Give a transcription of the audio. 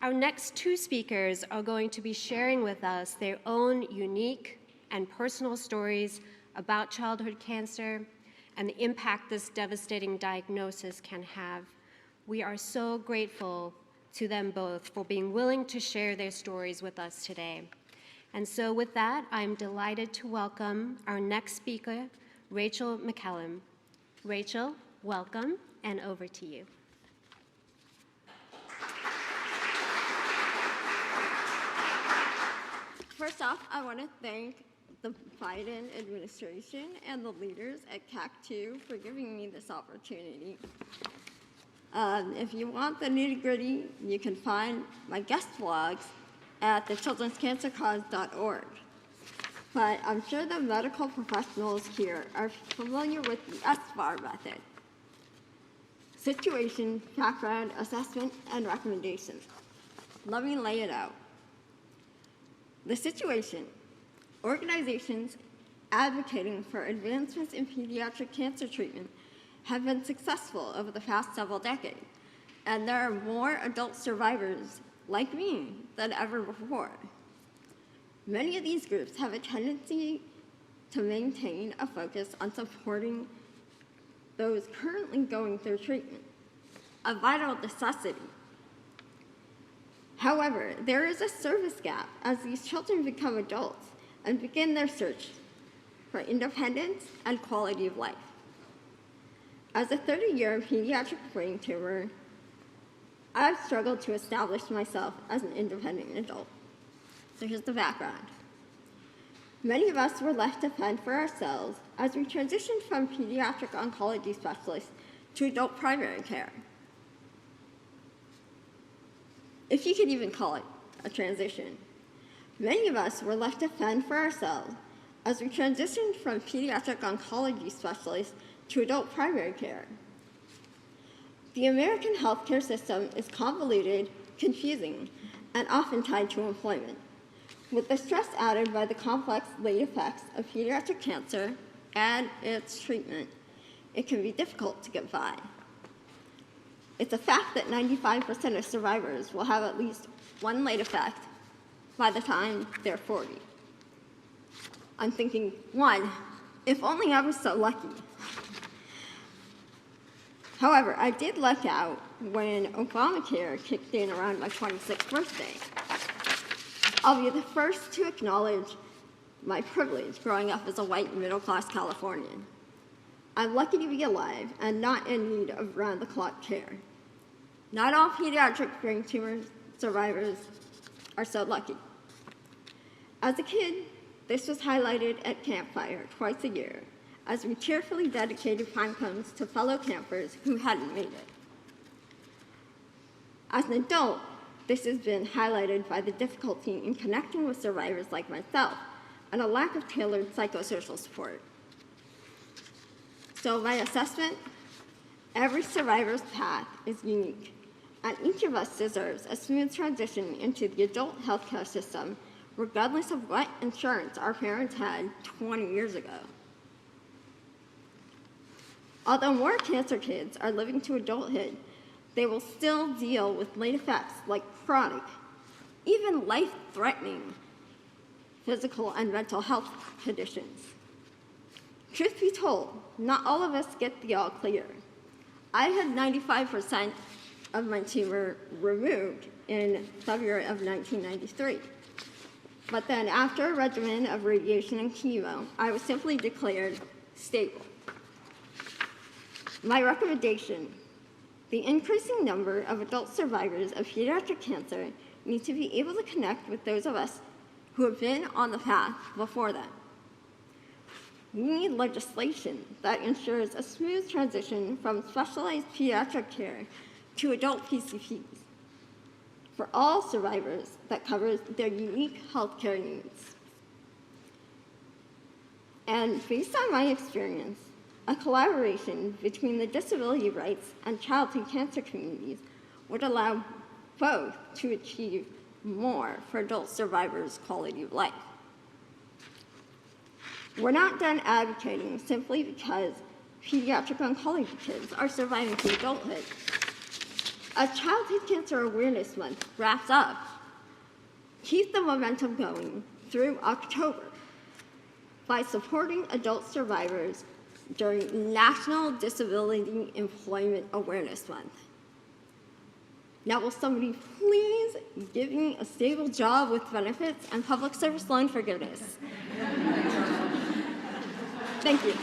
Our next two speakers are going to be sharing with us their own unique and personal stories about childhood cancer and the impact this devastating diagnosis can have. We are so grateful to them both for being willing to share their stories with us today. And so with that, I'm delighted to welcome our next speaker, Rachel McCallum. Rachel, welcome, and over to you. First off, I want to thank the Biden administration and the leaders at CAC2 for giving me this opportunity. If you want the nitty-gritty, you can find my guest blogs at thechildrenscancercause.org. But I'm sure the medical professionals here are familiar with the SBAR method: situation, background, assessment, and recommendations. Let me lay it out. The situation: organizations advocating for advancements in pediatric cancer treatment have been successful over the past several decades, and there are more adult survivors like me than ever before. Many of these groups have a tendency to maintain a focus on supporting those currently going through treatment, a vital necessity. However, there is a service gap as these children become adults and begin their search for independence and quality of life. As a 30-year pediatric brain tumor, I've struggled to establish myself as an independent adult. So here's the background. Many of us were left to fend for ourselves as we transitioned from pediatric oncology specialists to adult primary care, if you could even call it a transition. Many of us were left to fend for ourselves as we transitioned from pediatric oncology specialists to adult primary care. The American healthcare system is convoluted, confusing, and often tied to employment, with the stress added by the complex late effects of pediatric cancer and its treatment. It can be difficult to get by. It's a fact that 95% of survivors will have at least one late effect by the time they're 40. I'm thinking, one, if only I was so lucky. However, I did luck out when Obamacare kicked in around my 26th birthday. I'll be the first to acknowledge my privilege growing up as a white middle-class Californian. I'm lucky to be alive and not in need of round-the-clock care. Not all pediatric brain tumor survivors are so lucky. As a kid, this was highlighted at campfire twice a year as we cheerfully dedicated pine cones to fellow campers who hadn't made it. As an adult, this has been highlighted by the difficulty in connecting with survivors like myself and a lack of tailored psychosocial support. So my assessment: every survivor's path is unique, and each of us deserves a smooth transition into the adult healthcare system, regardless of what insurance our parents had 20 years ago. Although more cancer kids are living to adulthood, they will still deal with late effects like chronic, even life-threatening physical and mental health conditions. Truth be told, not all of us get the all clear. I had 95% of my tumor removed in February of 1993. But then after a regimen of radiation and chemo, I was simply declared stable. My recommendation: the increasing number of adult survivors of pediatric cancer need to be able to connect with those of us who have been on the path before them. We need legislation that ensures a smooth transition from specialized pediatric care to adult PCPs for all survivors that covers their unique healthcare needs. And based on my experience, a collaboration between the disability rights and childhood cancer communities would allow both to achieve more for adult survivors' quality of life. We're not done advocating simply because pediatric oncology kids are surviving to adulthood. As Childhood Cancer Awareness Month wraps up, keep the momentum going through October by supporting adult survivors during National Disability Employment Awareness Month. Now, will somebody please give me a stable job with benefits and public service loan forgiveness? Thank you.